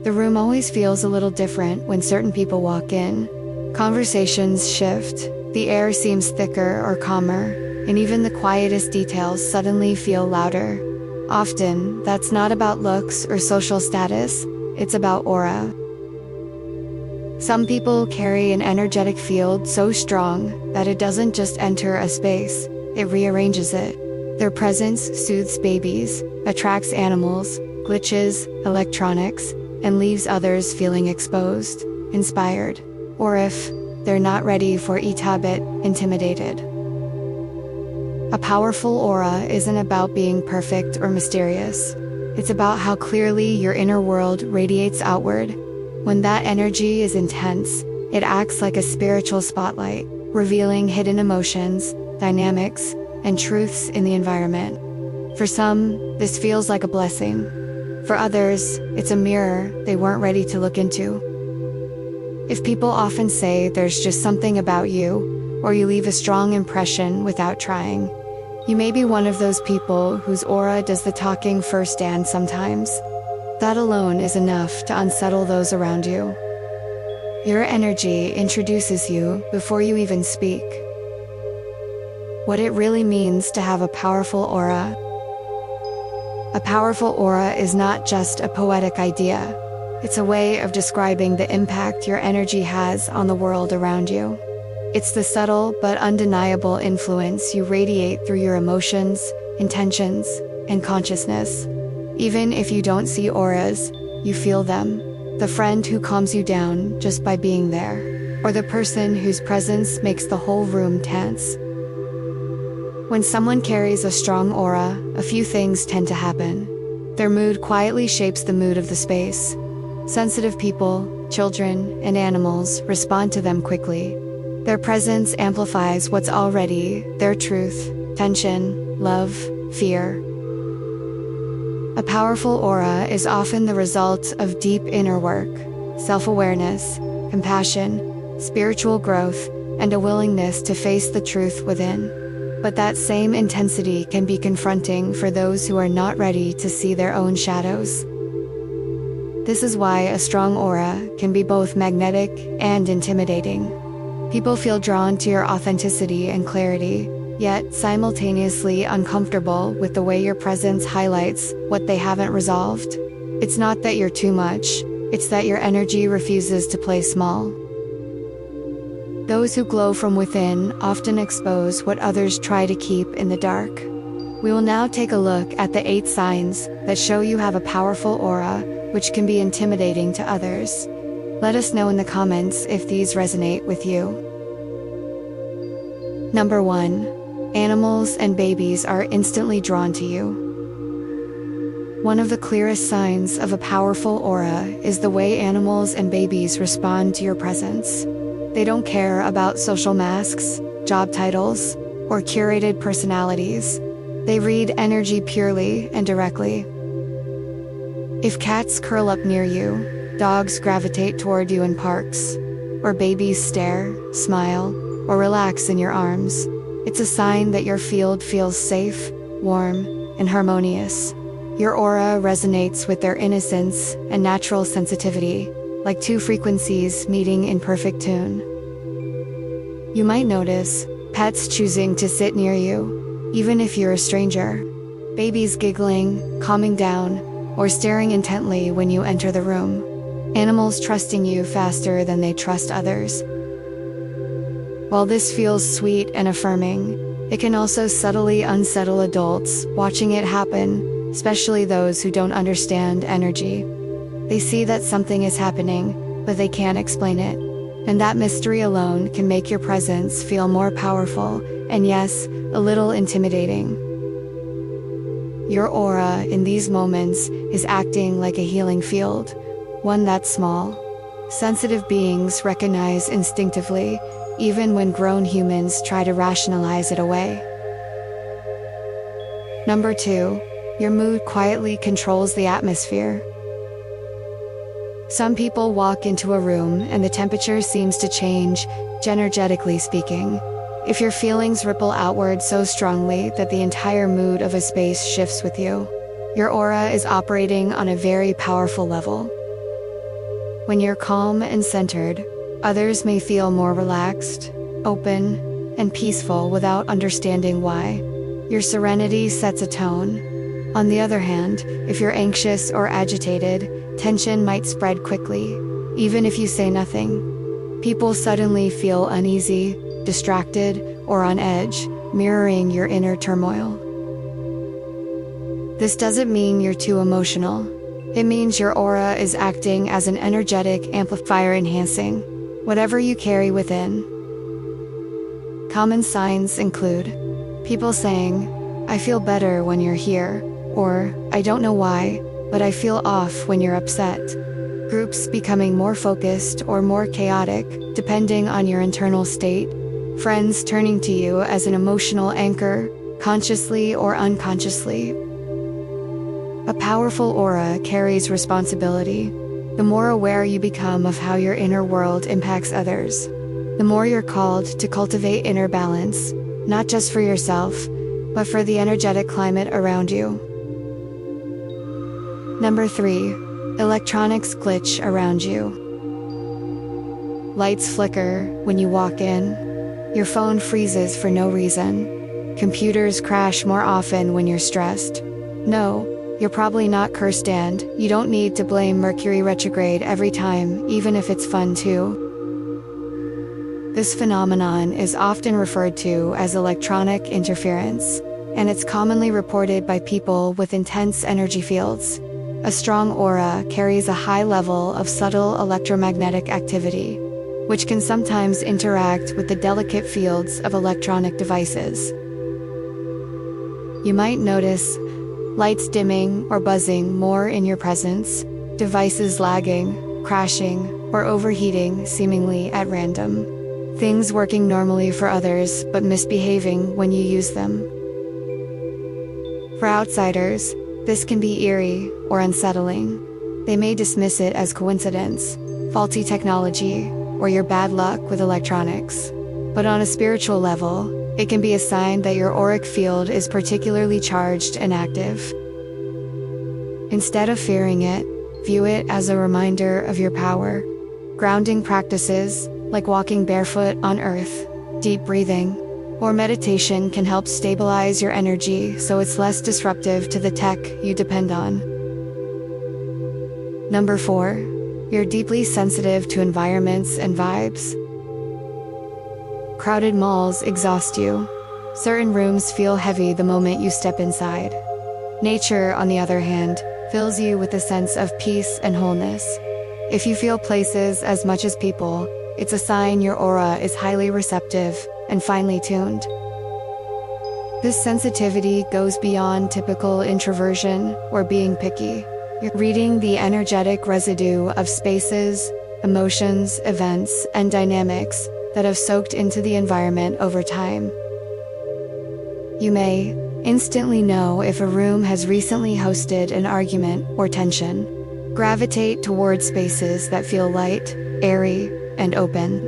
The room always feels a little different when certain people walk in. Conversations shift, the air seems thicker or calmer, and even the quietest details suddenly feel louder. Often, that's not about looks or social status, it's about aura. Some people carry an energetic field so strong that it doesn't just enter a space, it rearranges it. Their presence soothes babies, attracts animals, glitches electronics, and leaves others feeling exposed, inspired, or if they're not ready for it, a bit intimidated. A powerful aura isn't about being perfect or mysterious. It's about how clearly your inner world radiates outward. When that energy is intense, it acts like a spiritual spotlight, revealing hidden emotions, dynamics, and truths in the environment. For some, this feels like a blessing. For others, it's a mirror they weren't ready to look into. If people often say there's just something about you, or you leave a strong impression without trying, you may be one of those people whose aura does the talking firsthand sometimes. That alone is enough to unsettle those around you. Your energy introduces you before you even speak. What it really means to have a powerful aura. A powerful aura is not just a poetic idea. It's a way of describing the impact your energy has on the world around you. It's the subtle but undeniable influence you radiate through your emotions, intentions, and consciousness. Even if you don't see auras, you feel them. The friend who calms you down just by being there, or the person whose presence makes the whole room tense. When someone carries a strong aura, a few things tend to happen. Their mood quietly shapes the mood of the space. Sensitive people, children, and animals respond to them quickly. Their presence amplifies what's already their truth, tension, love, fear. A powerful aura is often the result of deep inner work, self-awareness, compassion, spiritual growth, and a willingness to face the truth within. But that same intensity can be confronting for those who are not ready to see their own shadows. This is why a strong aura can be both magnetic and intimidating. People feel drawn to your authenticity and clarity, yet simultaneously uncomfortable with the way your presence highlights what they haven't resolved. It's not that you're too much, it's that your energy refuses to play small. Those who glow from within often expose what others try to keep in the dark. We will now take a look at the 8 signs that show you have a powerful aura, which can be intimidating to others. Let us know in the comments if these resonate with you. Number 1. Animals and babies are instantly drawn to you. One of the clearest signs of a powerful aura is the way animals and babies respond to your presence. They don't care about social masks, job titles, or curated personalities. They read energy purely and directly. If cats curl up near you, dogs gravitate toward you in parks, or babies stare, smile, or relax in your arms, it's a sign that your field feels safe, warm, and harmonious. Your aura resonates with their innocence and natural sensitivity, like 2 frequencies meeting in perfect tune. You might notice pets choosing to sit near you, even if you're a stranger. Babies giggling, calming down, or staring intently when you enter the room. Animals trusting you faster than they trust others. While this feels sweet and affirming, it can also subtly unsettle adults watching it happen, especially those who don't understand energy. They see that something is happening, but they can't explain it. And that mystery alone can make your presence feel more powerful, and yes, a little intimidating. Your aura in these moments is acting like a healing field, one that's small. Sensitive beings recognize instinctively, even when grown humans try to rationalize it away. Number 2. Your mood quietly controls the atmosphere. Some people walk into a room and the temperature seems to change, energetically speaking. If your feelings ripple outward so strongly that the entire mood of a space shifts with you, your aura is operating on a very powerful level. When you're calm and centered, others may feel more relaxed, open, and peaceful without understanding why. Your serenity sets a tone. On the other hand, if you're anxious or agitated, tension might spread quickly, even if you say nothing. People suddenly feel uneasy, distracted, or on edge, mirroring your inner turmoil. This doesn't mean you're too emotional. It means your aura is acting as an energetic amplifier enhancing whatever you carry within. Common signs include people saying, "I feel better when you're here," or "I don't know why, but I feel off when you're upset." Groups becoming more focused or more chaotic, depending on your internal state. Friends turning to you as an emotional anchor, consciously or unconsciously. A powerful aura carries responsibility. The more aware you become of how your inner world impacts others, the more you're called to cultivate inner balance, not just for yourself, but for the energetic climate around you. Number 3. Electronics glitch around you. Lights flicker when you walk in. Your phone freezes for no reason. Computers crash more often when you're stressed. No, you're probably not cursed, and you don't need to blame Mercury retrograde every time, even if it's fun too. This phenomenon is often referred to as electronic interference, and it's commonly reported by people with intense energy fields. A strong aura carries a high level of subtle electromagnetic activity, which can sometimes interact with the delicate fields of electronic devices. You might notice lights dimming or buzzing more in your presence, devices lagging, crashing, or overheating seemingly at random. Things working normally for others but misbehaving when you use them. For outsiders, this can be eerie or unsettling. They may dismiss it as coincidence, faulty technology, or your bad luck with electronics. But on a spiritual level, it can be a sign that your auric field is particularly charged and active. Instead of fearing it, view it as a reminder of your power. Grounding practices, like walking barefoot on earth, deep breathing, or meditation can help stabilize your energy so it's less disruptive to the tech you depend on. Number 4. You're deeply sensitive to environments and vibes. Crowded malls exhaust you. Certain rooms feel heavy the moment you step inside. Nature, on the other hand, fills you with a sense of peace and wholeness. If you feel places as much as people, it's a sign your aura is highly receptive and finely tuned. This sensitivity goes beyond typical introversion or being picky. You're reading the energetic residue of spaces, emotions, events, and dynamics that have soaked into the environment over time. You may instantly know if a room has recently hosted an argument or tension. Gravitate toward spaces that feel light, airy, and open.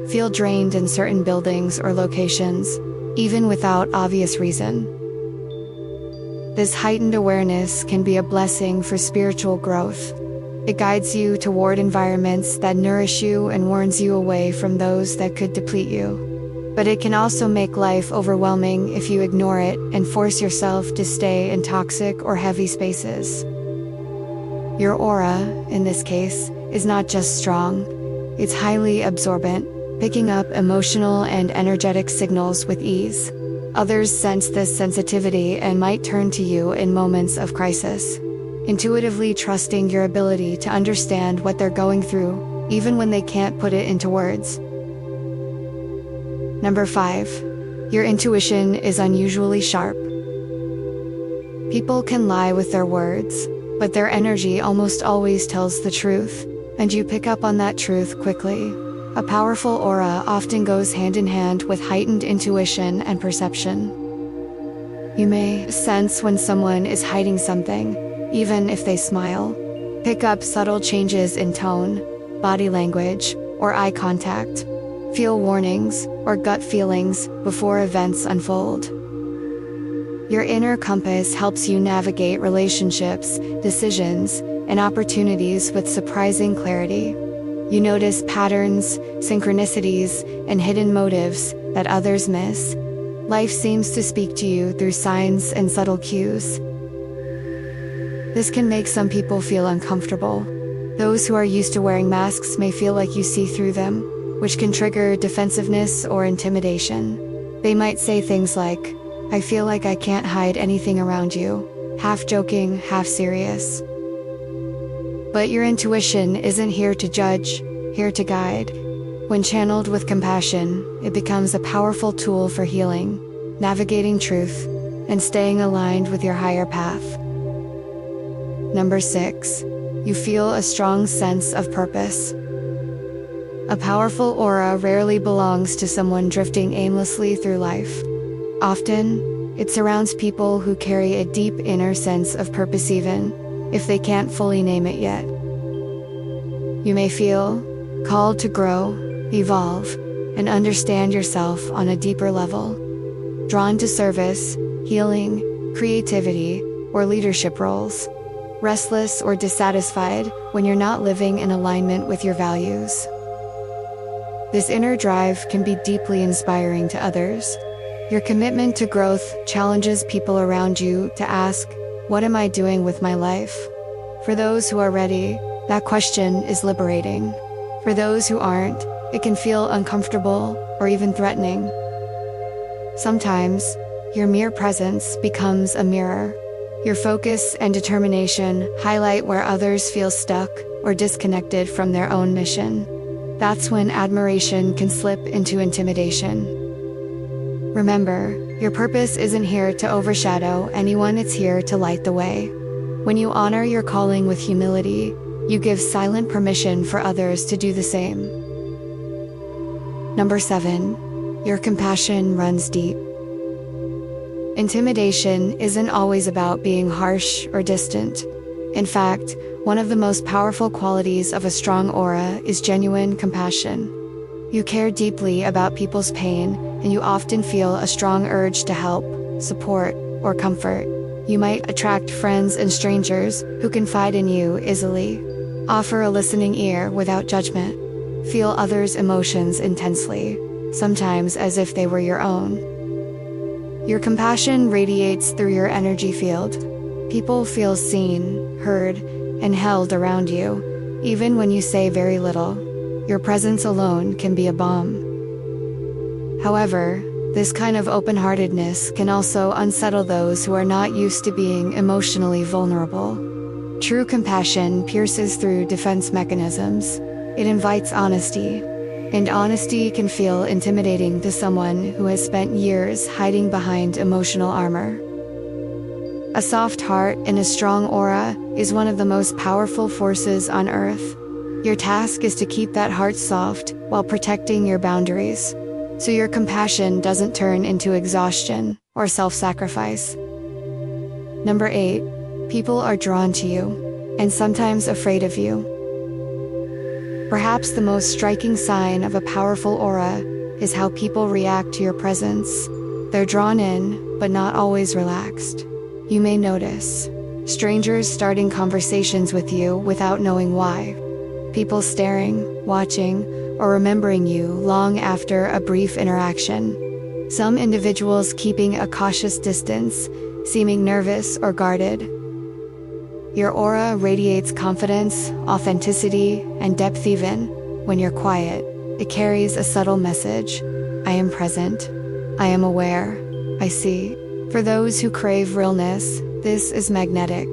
Feel drained in certain buildings or locations, even without obvious reason. This heightened awareness can be a blessing for spiritual growth. It guides you toward environments that nourish you and warns you away from those that could deplete you. But it can also make life overwhelming if you ignore it and force yourself to stay in toxic or heavy spaces. Your aura, in this case, is not just strong, it's highly absorbent, picking up emotional and energetic signals with ease. Others sense this sensitivity and might turn to you in moments of crisis, intuitively trusting your ability to understand what they're going through, even when they can't put it into words. Number 5. Your intuition is unusually sharp. People can lie with their words, but their energy almost always tells the truth, and you pick up on that truth quickly. A powerful aura often goes hand in hand with heightened intuition and perception. You may sense when someone is hiding something, even if they smile. Pick up subtle changes in tone, body language, or eye contact. Feel warnings or gut feelings before events unfold. Your inner compass helps you navigate relationships, decisions, and opportunities with surprising clarity. You notice patterns, synchronicities, and hidden motives that others miss. Life seems to speak to you through signs and subtle cues. This can make some people feel uncomfortable. Those who are used to wearing masks may feel like you see through them, which can trigger defensiveness or intimidation. They might say things like, "I feel like I can't hide anything around you," half joking, half serious. But your intuition isn't here to judge, here to guide. When channeled with compassion, it becomes a powerful tool for healing, navigating truth, and staying aligned with your higher path. Number 6. You feel a strong sense of purpose. A powerful aura rarely belongs to someone drifting aimlessly through life. Often, it surrounds people who carry a deep inner sense of purpose even if they can't fully name it yet. You may feel called to grow, evolve, and understand yourself on a deeper level. Drawn to service, healing, creativity, or leadership roles. Restless or dissatisfied when you're not living in alignment with your values. This inner drive can be deeply inspiring to others. Your commitment to growth challenges people around you to ask, "What am I doing with my life?" For those who are ready, that question is liberating. For those who aren't, it can feel uncomfortable or even threatening. Sometimes, your mere presence becomes a mirror. Your focus and determination highlight where others feel stuck or disconnected from their own mission. That's when admiration can slip into intimidation. Remember, your purpose isn't here to overshadow anyone, it's here to light the way. When you honor your calling with humility, you give silent permission for others to do the same. Number 7. Your compassion runs deep. Intimidation isn't always about being harsh or distant. In fact, one of the most powerful qualities of a strong aura is genuine compassion. You care deeply about people's pain, and you often feel a strong urge to help, support, or comfort. You might attract friends and strangers who confide in you easily. Offer a listening ear without judgment. Feel others' emotions intensely, sometimes as if they were your own. Your compassion radiates through your energy field. People feel seen, heard, and held around you, even when you say very little. Your presence alone can be a balm. However, this kind of open-heartedness can also unsettle those who are not used to being emotionally vulnerable. True compassion pierces through defense mechanisms. It invites honesty. And honesty can feel intimidating to someone who has spent years hiding behind emotional armor. A soft heart and a strong aura is one of the most powerful forces on Earth. Your task is to keep that heart soft while protecting your boundaries, so your compassion doesn't turn into exhaustion or self-sacrifice. Number 8. People are drawn to you, and sometimes afraid of you. Perhaps the most striking sign of a powerful aura is how people react to your presence. They're drawn in, but not always relaxed. You may notice strangers starting conversations with you without knowing why. People staring, watching, or remembering you long after a brief interaction. Some individuals keeping a cautious distance, seeming nervous or guarded. Your aura radiates confidence, authenticity, and depth even when you're quiet. It carries a subtle message. I am present. I am aware. I see. For those who crave realness, this is magnetic.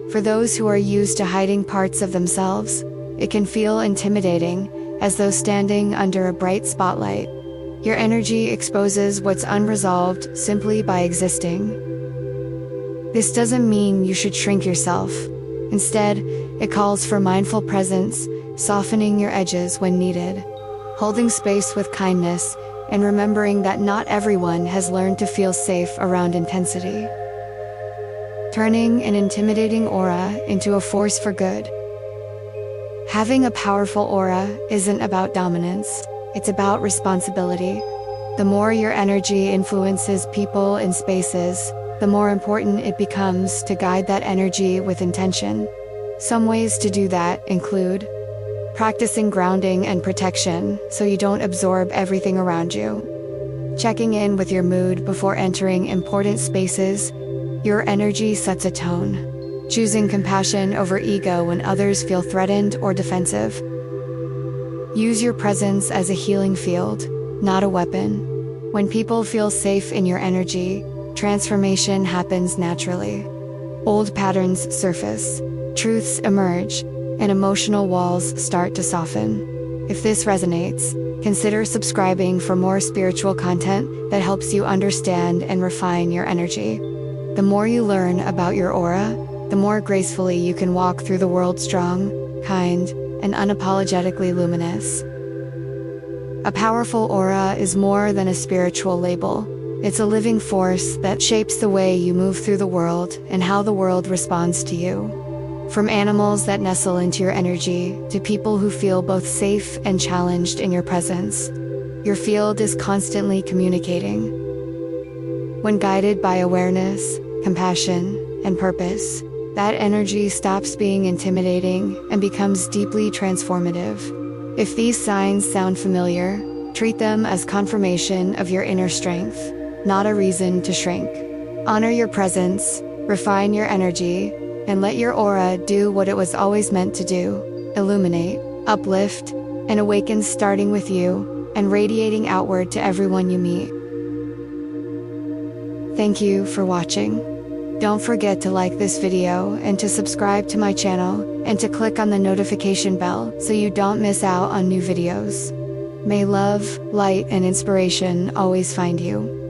For those who are used to hiding parts of themselves, it can feel intimidating, as though standing under a bright spotlight. Your energy exposes what's unresolved simply by existing. This doesn't mean you should shrink yourself. Instead, it calls for mindful presence, softening your edges when needed, holding space with kindness, and remembering that not everyone has learned to feel safe around intensity. Turning an intimidating aura into a force for good. Having a powerful aura isn't about dominance, it's about responsibility. The more your energy influences people and spaces, the more important it becomes to guide that energy with intention. Some ways to do that include practicing grounding and protection so you don't absorb everything around you. Checking in with your mood before entering important spaces, your energy sets a tone. Choosing compassion over ego when others feel threatened or defensive. Use your presence as a healing field, not a weapon. When people feel safe in your energy, transformation happens naturally. Old patterns surface, truths emerge, and emotional walls start to soften. If this resonates, consider subscribing for more spiritual content that helps you understand and refine your energy. The more you learn about your aura, the more gracefully you can walk through the world strong, kind, and unapologetically luminous. A powerful aura is more than a spiritual label. It's a living force that shapes the way you move through the world and how the world responds to you. From animals that nestle into your energy to people who feel both safe and challenged in your presence, your field is constantly communicating. When guided by awareness, compassion, and purpose, that energy stops being intimidating and becomes deeply transformative. If these signs sound familiar, treat them as confirmation of your inner strength, not a reason to shrink. Honor your presence, refine your energy, and let your aura do what it was always meant to do: illuminate, uplift, and awaken, starting with you and radiating outward to everyone you meet. Thank you for watching. Don't forget to like this video and to subscribe to my channel and to click on the notification bell so you don't miss out on new videos. May love, light, and inspiration always find you.